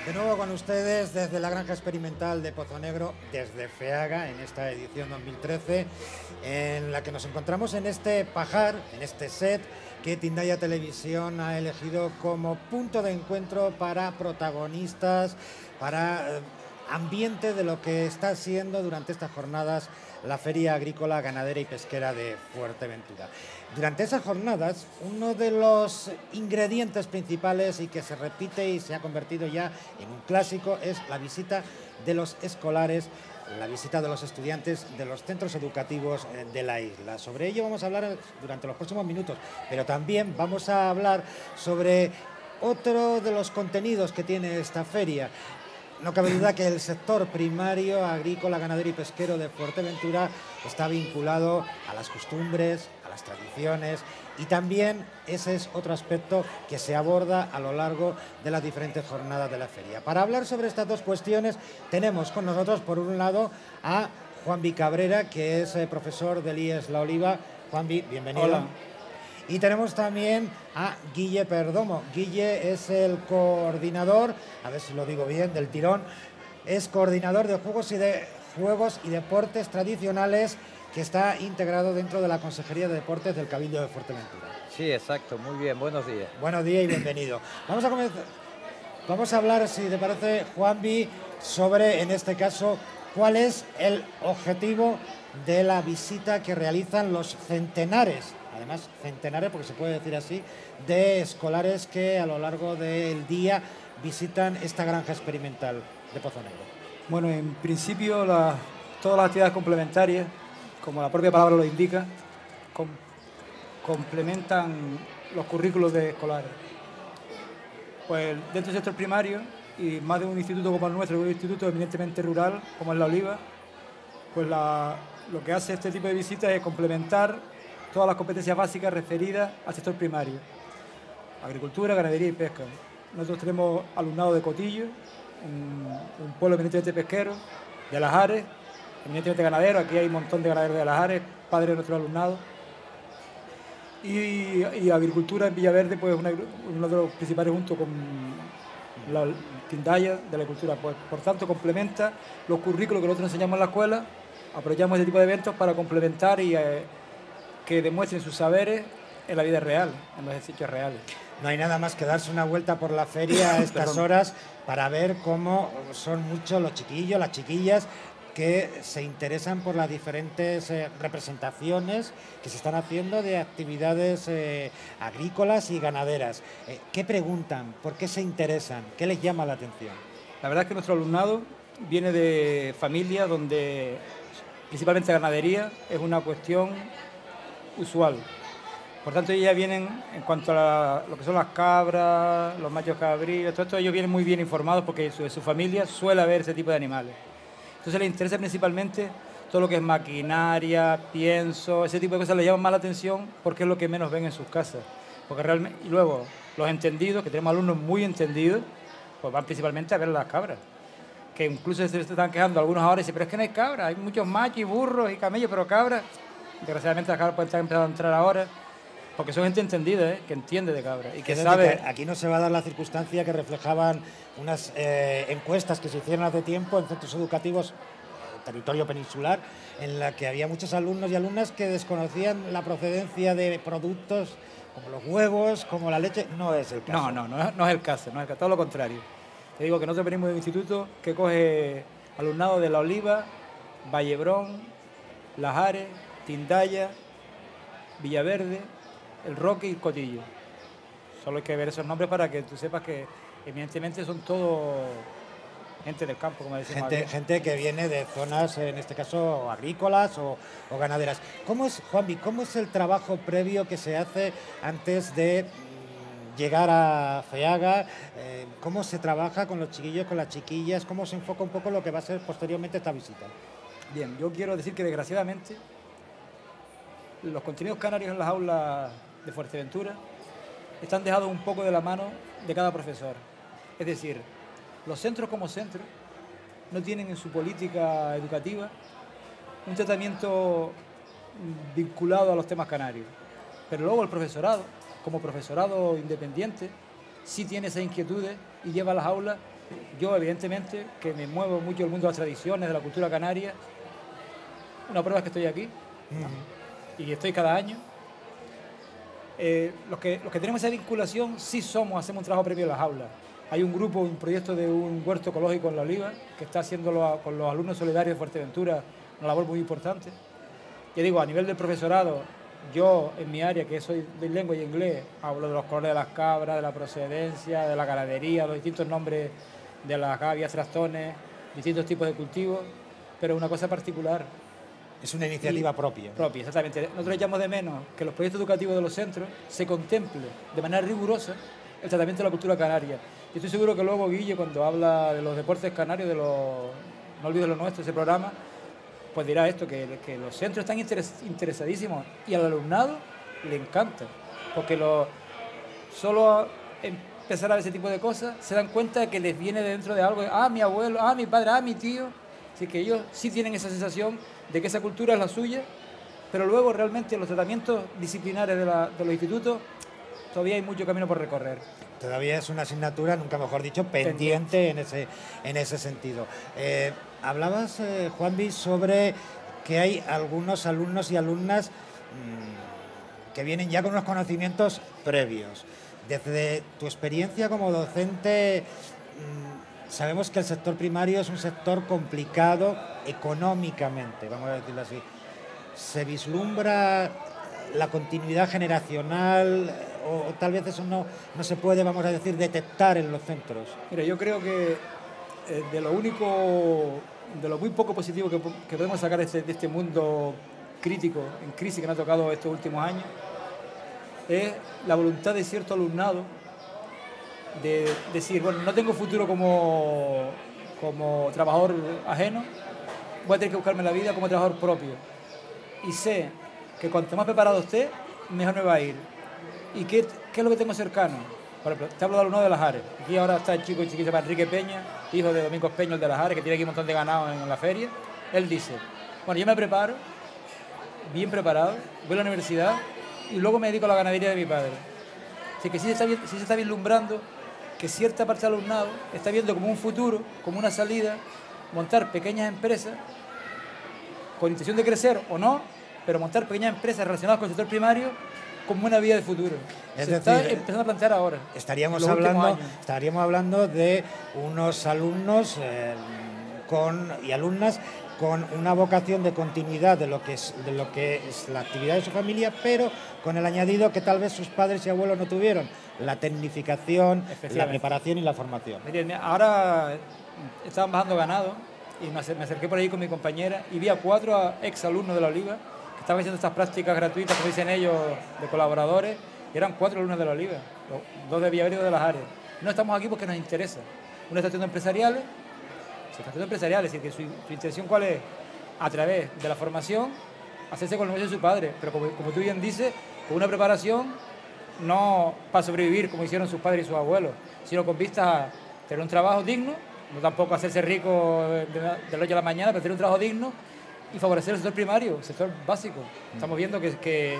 De nuevo con ustedes desde la Granja Experimental de Pozo Negro, desde FEAGA, en esta edición 2013, en la que nos encontramos en este pajar, en este set que Tindaya Televisión ha elegido como punto de encuentro para protagonistas, para ambiente de lo que está siendo durante estas jornadas la Feria Agrícola, Ganadera y Pesquera de Fuerteventura. Durante esas jornadas, uno de los ingredientes principales y que se repite y se ha convertido ya en un clásico es la visita de los escolares, la visita de los estudiantes de los centros educativos de la isla. Sobre ello vamos a hablar durante los próximos minutos, pero también vamos a hablar sobre otro de los contenidos que tiene esta feria. No cabe duda que el sector primario, agrícola, ganadero y pesquero de Fuerteventura está vinculado a las costumbres, a las tradiciones, y también ese es otro aspecto que se aborda a lo largo de las diferentes jornadas de la feria. Para hablar sobre estas dos cuestiones tenemos con nosotros, por un lado, a Juanvi Cabrera, que es profesor del IES La Oliva. Juanvi, bienvenido. Hola. Y tenemos también a Guille Perdomo. Guille es el coordinador, a ver si lo digo bien, del tirón, es coordinador de juegos y deportes tradicionales, que está integrado dentro de la Consejería de Deportes del Cabildo de Fuerteventura. Sí, exacto, muy bien, buenos días. Buenos días y bienvenido. Vamos a comenzar. Vamos a hablar, si te parece, Juanvi, sobre, en este caso, cuál es el objetivo de la visita que realizan los centenares, además centenares porque se puede decir así, de escolares que a lo largo del día visitan esta granja experimental de Pozo Negro. Bueno, en principio todas las actividades complementarias, como la propia palabra lo indica, complementan los currículos de escolares. Pues dentro del sector primario, y más de un instituto como el nuestro, un instituto eminentemente rural como es La Oliva, pues lo que hace este tipo de visitas es complementar todas las competencias básicas referidas al sector primario: agricultura, ganadería y pesca. Nosotros tenemos alumnado de Cotillo, un pueblo eminentemente pesquero, de Alajares, eminentemente ganadero. Aquí hay un montón de ganaderos de Alajares, padres de nuestro alumnado. Y agricultura en Villaverde, pues uno de los principales, junto con la Tindaya de la Cultura. Pues, por tanto, complementa los currículos que nosotros enseñamos en la escuela. Aprovechamos este tipo de eventos para complementar y que demuestren sus saberes en la vida real, en los ejercicios reales. No hay nada más que darse una vuelta por la feria a estas horas para ver cómo son muchos los chiquillos, las chiquillas, que se interesan por las diferentes representaciones que se están haciendo de actividades agrícolas y ganaderas. ¿Qué preguntan? ¿Por qué se interesan? ¿Qué les llama la atención? La verdad es que nuestro alumnado viene de familias donde principalmente ganadería es una cuestión usual. Por tanto, ellos ya vienen, en cuanto a lo que son las cabras, los machos cabríos, todo esto, ellos vienen muy bien informados porque de su familia suele haber ese tipo de animales. Entonces les interesa principalmente todo lo que es maquinaria, pienso, ese tipo de cosas les llama más la atención porque es lo que menos ven en sus casas. Porque realmente, y luego, los entendidos, que tenemos alumnos muy entendidos, pues van principalmente a ver las cabras. Que incluso se están quejando algunos ahora y dicen, pero es que no hay cabras, hay muchos machos y burros y camellos, pero cabras, desgraciadamente las cabras pueden estar empezando a entrar ahora, porque son gente entendida, que entiende de cabras y que sabe. Aquí no se va a dar la circunstancia que reflejaban unas encuestas que se hicieron hace tiempo en centros educativos, territorio peninsular, en la que había muchos alumnos y alumnas que desconocían la procedencia de productos como los huevos, como la leche. No es el caso. No es el caso, todo lo contrario. Te digo que nosotros venimos de un instituto que coge alumnado de La Oliva, Vallebrón, Lajares, Tindaya, Villaverde, El Roque y Cotillo. Solo hay que ver esos nombres para que tú sepas que evidentemente son todos gente del campo, como decimos. Gente que viene de zonas, en este caso, agrícolas o ganaderas. Juanvi, cómo es el trabajo previo que se hace antes de llegar a FEAGA? ¿Cómo se trabaja con los chiquillos, con las chiquillas? ¿Cómo se enfoca un poco lo que va a ser posteriormente esta visita? Bien, yo quiero decir que desgraciadamente los contenidos canarios en las aulas de Fuerteventura están dejados un poco de la mano de cada profesor. Es decir, los centros como centros no tienen en su política educativa un tratamiento vinculado a los temas canarios. Pero luego el profesorado, como profesorado independiente, sí tiene esas inquietudes y lleva a las aulas Yo, evidentemente, que me muevo mucho en el mundo de las tradiciones, de la cultura canaria, una prueba es que estoy aquí y estoy cada año. Los que tenemos esa vinculación sí hacemos un trabajo previo en las aulas. Hay un grupo, un proyecto de un huerto ecológico en La Oliva que está haciéndolo con los alumnos solidarios de Fuerteventura, una labor muy importante. Ya digo, a nivel del profesorado, yo en mi área, que soy de lengua y inglés, hablo de los colores de las cabras, de la procedencia, de la ganadería, los distintos nombres de las gavias, trastones, distintos tipos de cultivos, pero una cosa particular. Es una iniciativa propia. Propia, exactamente. Nosotros echamos de menos que en los proyectos educativos de los centros se contemple de manera rigurosa el tratamiento de la cultura canaria. Y estoy seguro que luego Guille, cuando habla de los deportes canarios, no olvides lo nuestro, ese programa, pues dirá esto, que los centros están interesadísimos y al alumnado le encanta, porque solo empezar a ver ese tipo de cosas se dan cuenta de que les viene dentro de algo, mi abuelo, mi padre, mi tío, así que ellos sí tienen esa sensación de que esa cultura es la suya, pero luego realmente los tratamientos disciplinares de los institutos todavía hay mucho camino por recorrer. Todavía es una asignatura, nunca mejor dicho, pendiente en ese sentido. Hablabas, Juanvi, sobre que hay algunos alumnos y alumnas que vienen ya con unos conocimientos previos. Desde tu experiencia como docente, sabemos que el sector primario es un sector complicado económicamente, vamos a decirlo así. ¿Se vislumbra la continuidad generacional o tal vez eso no se puede, vamos a decir, detectar en los centros? Mira, yo creo que de lo muy poco positivo que podemos sacar de este mundo crítico, en crisis que nos ha tocado estos últimos años, es la voluntad de cierto alumnado de decir, bueno, no tengo futuro como trabajador ajeno, voy a tener que buscarme la vida como trabajador propio. Y sé que cuanto más preparado esté, mejor me va a ir. ¿Y qué es lo que tengo cercano? Por ejemplo, te hablo de alumnos de Las Ares. Aquí ahora está el chico y chiquillo Enrique Peña, hijo de Domingos Peña, el de Las Ares, que tiene aquí un montón de ganado en la feria. Él dice, bueno, yo me preparo, bien preparado, voy a la universidad y luego me dedico a la ganadería de mi padre. Así que sí se está vislumbrando que cierta parte del alumnado está viendo como un futuro, como una salida, montar pequeñas empresas con intención de crecer o no, pero montar pequeñas empresas relacionadas con el sector primario como una vía de futuro. Está empezando a plantear ahora. Estaríamos hablando de unos alumnos y alumnas con una vocación de continuidad de lo que es la actividad de su familia, pero con el añadido que tal vez sus padres y abuelos no tuvieron, la tecnificación, la preparación y la formación. Miren, ahora estaban bajando ganado y me acerqué por ahí con mi compañera y vi a 4 exalumnos de La Oliva que estaban haciendo estas prácticas gratuitas, como dicen ellos, de colaboradores, y eran 4 alumnos de La Oliva, 2 de Villaverde y 2 de Las Ares. No estamos aquí porque nos interesa. Uno está haciendo empresariales, es decir, que su intención cuál es, a través de la formación, hacerse con el negocio de su padre, pero como tú bien dices, con una preparación no para sobrevivir como hicieron sus padres y sus abuelos, sino con vistas a tener un trabajo digno, no tampoco hacerse rico de la noche a la mañana, pero tener un trabajo digno y favorecer el sector primario, el sector básico. Estamos viendo que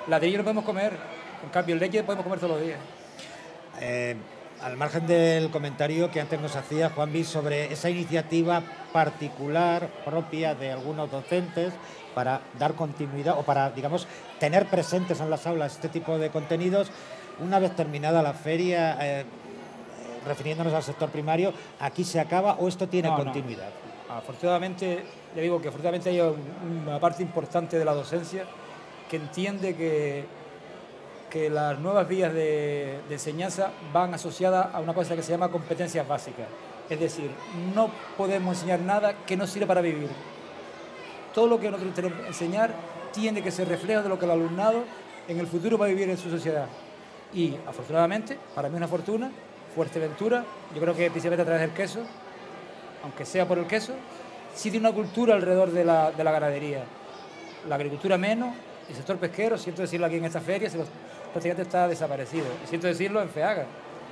ladrillo no podemos comer, en cambio el leche podemos comer todos los días. Al margen del comentario que antes nos hacía Juanvi sobre esa iniciativa particular propia de algunos docentes para dar continuidad o para, digamos, tener presentes en las aulas este tipo de contenidos, una vez terminada la feria, refiriéndonos al sector primario, ¿aquí se acaba o esto tiene continuidad? No. Afortunadamente, ya digo que afortunadamente hay una parte importante de la docencia que entiende que las nuevas vías de enseñanza van asociadas a una cosa que se llama competencias básicas. Es decir, no podemos enseñar nada que no sirva para vivir. Todo lo que nosotros tenemos que enseñar tiene que ser reflejo de lo que el alumnado en el futuro va a vivir en su sociedad. Y afortunadamente, para mí es una fortuna, Fuerteventura, yo creo que principalmente a través del queso, aunque sea por el queso, sí tiene una cultura alrededor de la ganadería. La agricultura menos, el sector pesquero, siento decirlo aquí en esta feria, prácticamente está desaparecido. Y siento decirlo en Feaga,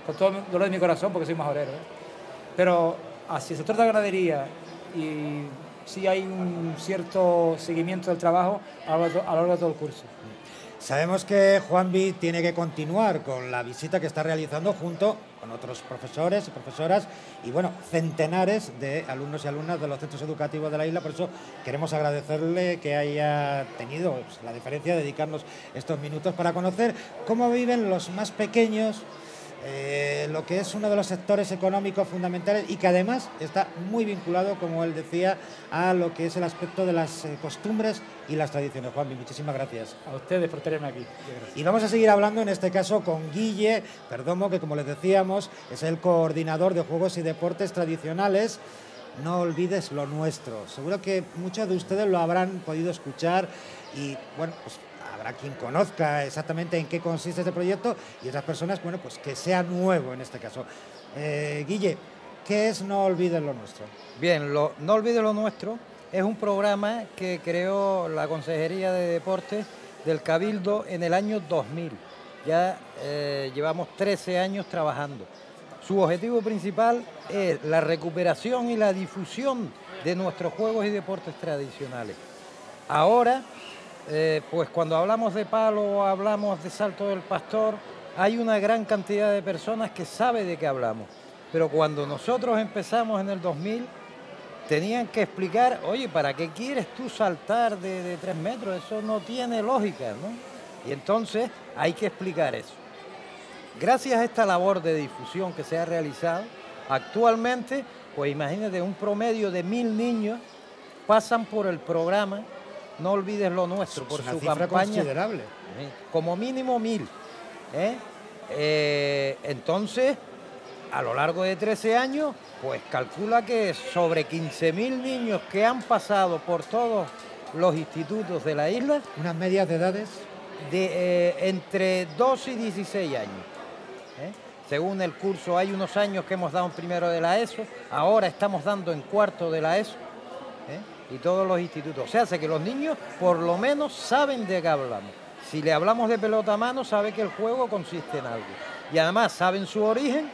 con todo el dolor de mi corazón, porque soy majorero. Pero hacia el sector de la ganadería, y sí hay un cierto seguimiento del trabajo a lo largo de todo el curso. Sabemos que Juanvi tiene que continuar con la visita que está realizando junto con otros profesores y profesoras y, bueno, centenares de alumnos y alumnas de los centros educativos de la isla. Por eso queremos agradecerle que haya tenido la deferencia de dedicarnos estos minutos para conocer cómo viven los más pequeños, lo que es uno de los sectores económicos fundamentales y que además está muy vinculado, como él decía, a lo que es el aspecto de las costumbres y las tradiciones. Juanvi, muchísimas gracias. A ustedes por tenerme aquí. Y vamos a seguir hablando en este caso con Guille Perdomo, que como les decíamos es el coordinador de juegos y deportes tradicionales. No olvides lo nuestro. Seguro que muchos de ustedes lo habrán podido escuchar y, bueno, pues habrá quien conozca exactamente en qué consiste este proyecto y otras personas, bueno, pues que sea nuevo en este caso. Guille, ¿qué es No olvides lo nuestro? Bien, No olvides lo nuestro es un programa que creó la Consejería de Deportes del Cabildo en el año 2000. Ya llevamos 13 años trabajando. Su objetivo principal es la recuperación y la difusión de nuestros juegos y deportes tradicionales. Ahora, pues cuando hablamos de palo o hablamos de salto del pastor, hay una gran cantidad de personas que sabe de qué hablamos. Pero cuando nosotros empezamos en el 2000, tenían que explicar, oye, ¿para qué quieres tú saltar de 3 metros? Eso no tiene lógica, ¿no? Y entonces hay que explicar eso. Gracias a esta labor de difusión que se ha realizado, actualmente, pues imagínate, un promedio de 1000 niños pasan por el programa No olvides lo nuestro, por su campaña. Considerable. Como mínimo 1000. Entonces, a lo largo de 13 años, pues calcula que sobre 15.000 niños que han pasado por todos los institutos de la isla. ¿Unas medias de edades? Entre 2 y 16 años. Según el curso, hay unos años que hemos dado en primero de la ESO, ahora estamos dando en cuarto de la ESO. Y todos los institutos. O sea, hace que los niños por lo menos saben de qué hablamos. Si le hablamos de pelota a mano, sabe que el juego consiste en algo. Y además saben su origen,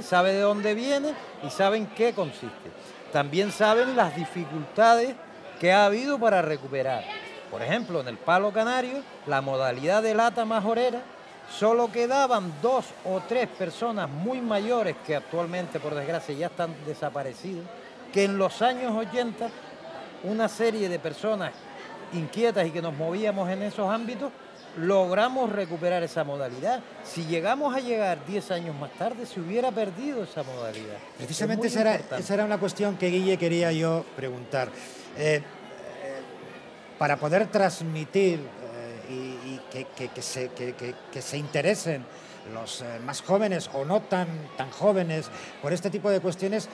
sabe de dónde viene y saben qué consiste. También saben las dificultades que ha habido para recuperar. Por ejemplo, en el palo canario, la modalidad de lata majorera, solo quedaban 2 o 3 personas muy mayores, que actualmente, por desgracia, ya están desaparecidos, que en los años 80... una serie de personas inquietas y que nos movíamos en esos ámbitos, logramos recuperar esa modalidad. Si llegamos a llegar 10 años más tarde, se hubiera perdido esa modalidad. Precisamente esa era una cuestión que, Guille, quería yo preguntar. Para poder transmitir y que se interesen los más jóvenes o no tan jóvenes por este tipo de cuestiones,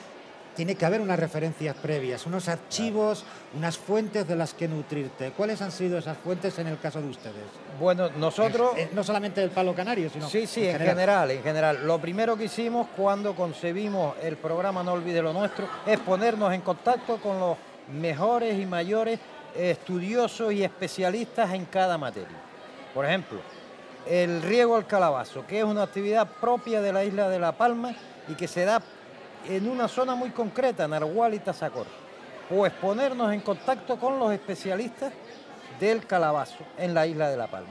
tiene que haber unas referencias previas, unos archivos, unas fuentes de las que nutrirte. ¿Cuáles han sido esas fuentes en el caso de ustedes? Bueno, nosotros... No solamente del palo canario, sino... Sí, en general. Lo primero que hicimos cuando concebimos el programa No olvides lo nuestro es ponernos en contacto con los mejores y mayores estudiosos y especialistas en cada materia. Por ejemplo, el riego al calabazo, que es una actividad propia de la isla de La Palma y que se da en una zona muy concreta, Narwal y Tazacor. Pues ponernos en contacto con los especialistas del calabazo en la isla de La Palma.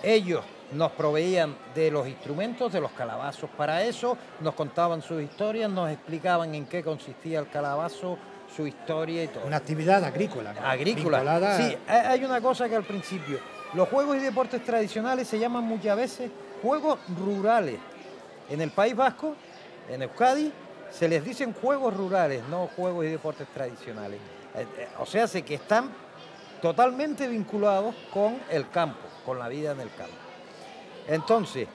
Ellos nos proveían de los instrumentos, de los calabazos para eso, nos contaban sus historias, nos explicaban en qué consistía el calabazo, su historia y todo. Una actividad agrícola, ¿no? Agrícola. Vinculada... Sí, hay una cosa que al principio, los juegos y deportes tradicionales se llaman muchas veces juegos rurales. En el País Vasco, en Euskadi, se les dicen juegos rurales, no juegos y deportes tradicionales. O sea, que están totalmente vinculados con el campo, con la vida en el campo. Entonces,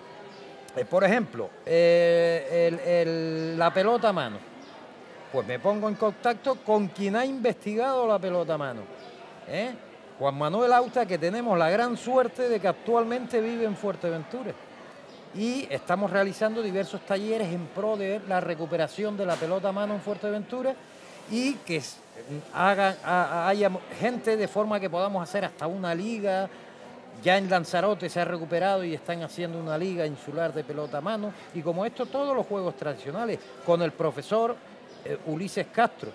por ejemplo, la pelota a mano. Pues me pongo en contacto con quien ha investigado la pelota a mano. Juan Manuel Auta, que tenemos la gran suerte de que actualmente vive en Fuerteventura. Y estamos realizando diversos talleres en pro de la recuperación de la pelota a mano en Fuerteventura y que haya gente de forma que podamos hacer hasta una liga. Ya en Lanzarote se ha recuperado y están haciendo una liga insular de pelota a mano. Y como esto, todos los juegos tradicionales, con el profesor Ulises Castro,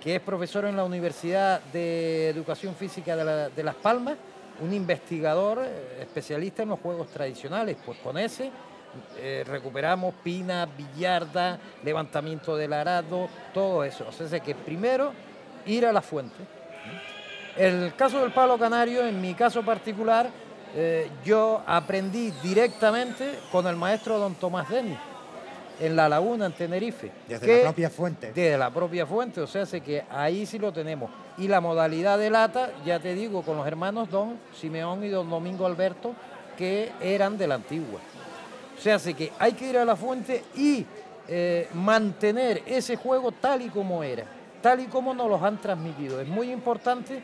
que es profesor en la Universidad de Educación Física de Las Palmas, un investigador especialista en los juegos tradicionales. Pues con ese recuperamos pina, billarda, levantamiento del arado, todo eso. O sea, que primero ir a la fuente. El caso del palo canario, en mi caso particular, yo aprendí directamente con el maestro don Tomás Denis, en La Laguna, en Tenerife. Desde la propia fuente. Desde la propia fuente, o sea, que ahí sí lo tenemos. Y la modalidad de lata, ya te digo, con los hermanos don Simeón y don Domingo Alberto, que eran de la antigua. O sea, que hay que ir a la fuente y mantener ese juego tal y como era, tal y como nos los han transmitido. Es muy importante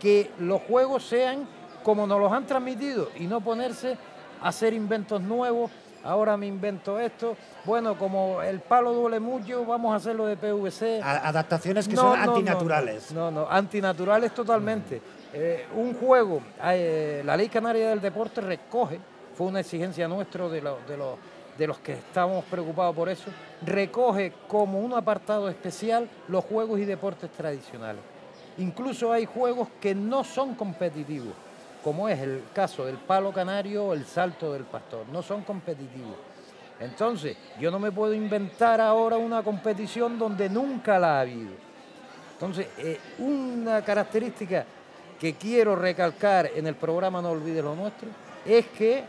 que los juegos sean como nos los han transmitido y no ponerse a hacer inventos nuevos. Ahora me invento esto. Bueno, como el palo duele mucho, vamos a hacerlo de PVC. Adaptaciones que son antinaturales. No, antinaturales totalmente. Un juego, la Ley Canaria del Deporte recoge, fue una exigencia nuestra de los que estábamos preocupados por eso, recoge como un apartado especial los juegos y deportes tradicionales. Incluso hay juegos que no son competitivos, como es el caso del palo canario o el salto del pastor, no son competitivos. Entonces, yo no me puedo inventar ahora una competición donde nunca la ha habido. Entonces, una característica que quiero recalcar en el programa No Olvides lo Nuestro es que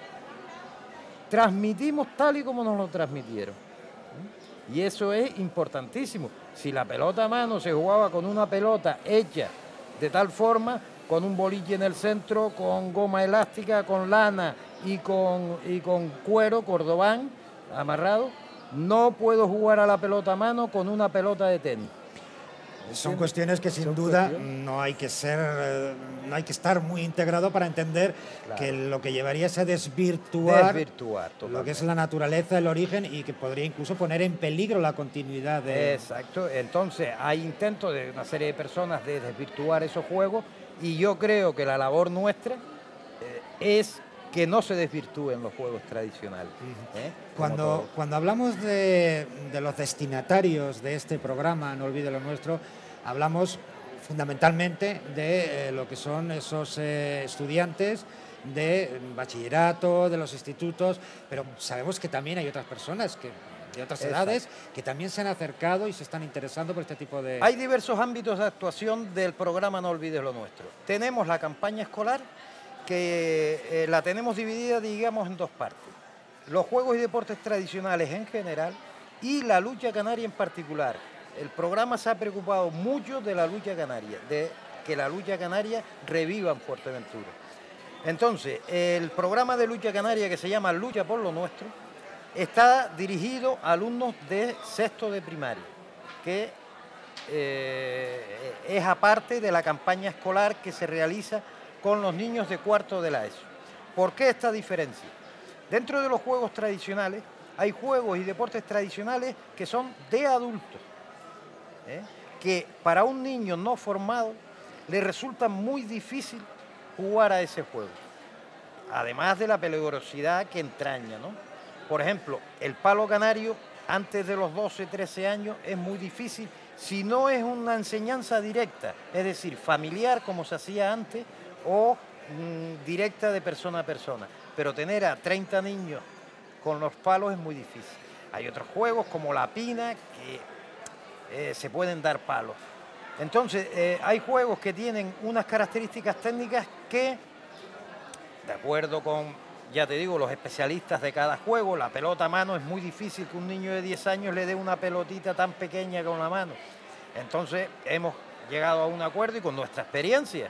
transmitimos tal y como nos lo transmitieron. Y eso es importantísimo. Si la pelota a mano se jugaba con una pelota hecha de tal forma, con un bolille en el centro, con goma elástica, con lana y con cuero cordobán amarrado, no puedo jugar a la pelota a mano con una pelota de tenis. Son cuestiones que sin duda no hay que estar muy integrado para entender que lo que llevaría es a desvirtuar lo que es la naturaleza, el origen, y que podría incluso poner en peligro la continuidad de... Exacto, entonces hay intentos de una serie de personas de desvirtuar esos juegos y yo creo que la labor nuestra es que no se desvirtúen los juegos tradicionales. Cuando hablamos de los destinatarios de este programa, No Olvide lo Nuestro, hablamos fundamentalmente de lo que son esos estudiantes de bachillerato, de los institutos, pero sabemos que también hay otras personas de otras edades que también se han acercado y se están interesando por este tipo de... Hay diversos ámbitos de actuación del programa No Olvides lo Nuestro. Tenemos la campaña escolar, que la tenemos dividida, digamos, en dos partes. Los juegos y deportes tradicionales en general y la lucha canaria en particular. El programa se ha preocupado mucho de la lucha canaria, de que la lucha canaria reviva en Fuerteventura. Entonces, el programa de lucha canaria, que se llama Lucha por lo Nuestro, está dirigido a alumnos de sexto de primaria, que es aparte de la campaña escolar que se realiza con los niños de cuarto de la ESO. ¿Por qué esta diferencia? Dentro de los juegos tradicionales hay juegos y deportes tradicionales que son de adultos, que para un niño no formado le resulta muy difícil jugar a ese juego, además de la peligrosidad que entraña, ¿no? Por ejemplo, el palo canario antes de los 12, 13 años es muy difícil si no es una enseñanza directa, es decir, familiar como se hacía antes, o directa de persona a persona. Pero tener a 30 niños con los palos es muy difícil. Hay otros juegos como la pina que se pueden dar palos. Entonces, hay juegos que tienen unas características técnicas que, de acuerdo con, ya te digo, los especialistas de cada juego, la pelota a mano es muy difícil que un niño de 10 años le dé una pelotita tan pequeña con la mano. Entonces, hemos llegado a un acuerdo y con nuestra experiencia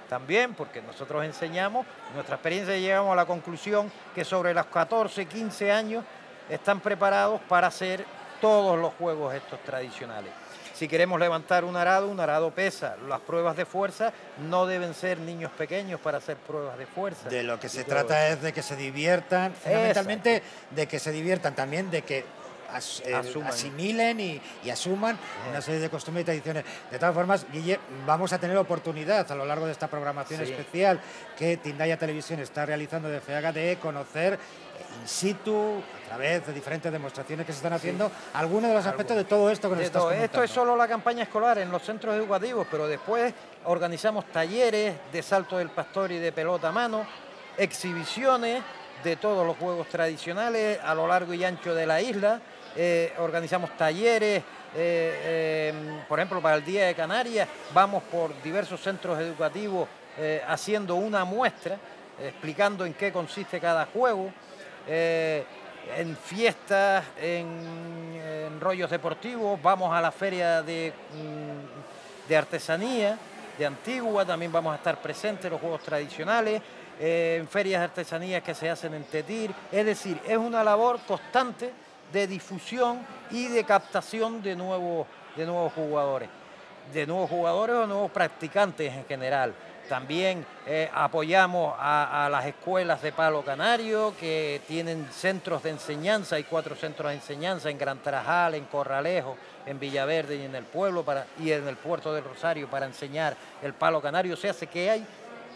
también, porque nosotros enseñamos, nuestra experiencia, llegamos a la conclusión que sobre los 14, 15 años están preparados para hacer todos los juegos estos tradicionales. Si queremos levantar un arado pesa, las pruebas de fuerza no deben ser niños pequeños para hacer pruebas de fuerza. De lo que se trata es de que se diviertan, fundamentalmente de que se diviertan, también de que asimilen y asuman una serie de costumbres y tradiciones. De todas formas, Guille, vamos a tener oportunidad a lo largo de esta programación especial que Tindaya Televisión está realizando de FEAGA de conocer in situ, a través de diferentes demostraciones que se están haciendo, algunos de los aspectos de todo esto que nos estás comentando. Esto es solo la campaña escolar en los centros educativos, pero después organizamos talleres de salto del pastor y de pelota a mano, exhibiciones de todos los juegos tradicionales a lo largo y ancho de la isla, organizamos talleres, por ejemplo, para el Día de Canarias, vamos por diversos centros educativos haciendo una muestra, explicando en qué consiste cada juego, en fiestas, en rollos deportivos, vamos a la feria de artesanía, de Antigua, también vamos a estar presentes los juegos tradicionales, en ferias de artesanías que se hacen en Tetir, es decir, es una labor constante de difusión y de captación de nuevos jugadores o nuevos practicantes en general. También apoyamos a las escuelas de palo canario que tienen centros de enseñanza, hay 4 centros de enseñanza en Gran Tarajal, en Corralejo, en Villaverde y en el pueblo y en el puerto del Rosario para enseñar el palo canario. O sea, que hay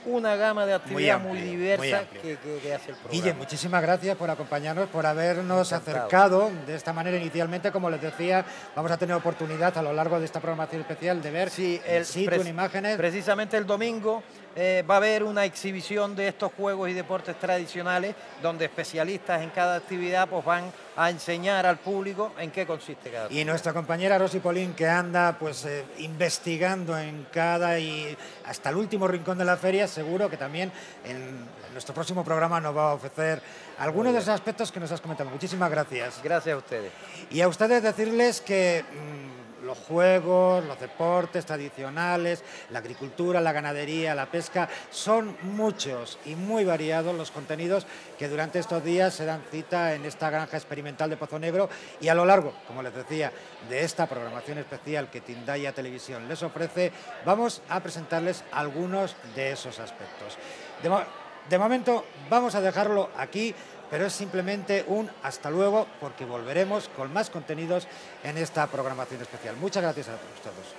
una gama de actividad muy diversa que hace el programa. Guille, muchísimas gracias por acompañarnos, por habernos acercado de esta manera inicialmente. Como les decía, vamos a tener oportunidad a lo largo de esta programación especial de ver en imágenes. Precisamente el domingo va a haber una exhibición de estos juegos y deportes tradicionales donde especialistas en cada actividad pues van a enseñar al público en qué consiste cada cosa. Y nuestra compañera Rosy Polín, que anda pues investigando en cada y hasta el último rincón de la feria, seguro que también en nuestro próximo programa nos va a ofrecer algunos de esos aspectos que nos has comentado. Muchísimas gracias. Gracias a ustedes. Y a ustedes decirles que los juegos, los deportes tradicionales, la agricultura, la ganadería, la pesca, son muchos y muy variados los contenidos que durante estos días se dan cita en esta granja experimental de Pozo Negro y a lo largo, como les decía, de esta programación especial que Tindaya Televisión les ofrece, vamos a presentarles algunos de esos aspectos. De momento vamos a dejarlo aquí, pero es simplemente un hasta luego porque volveremos con más contenidos en esta programación especial. Muchas gracias a todos.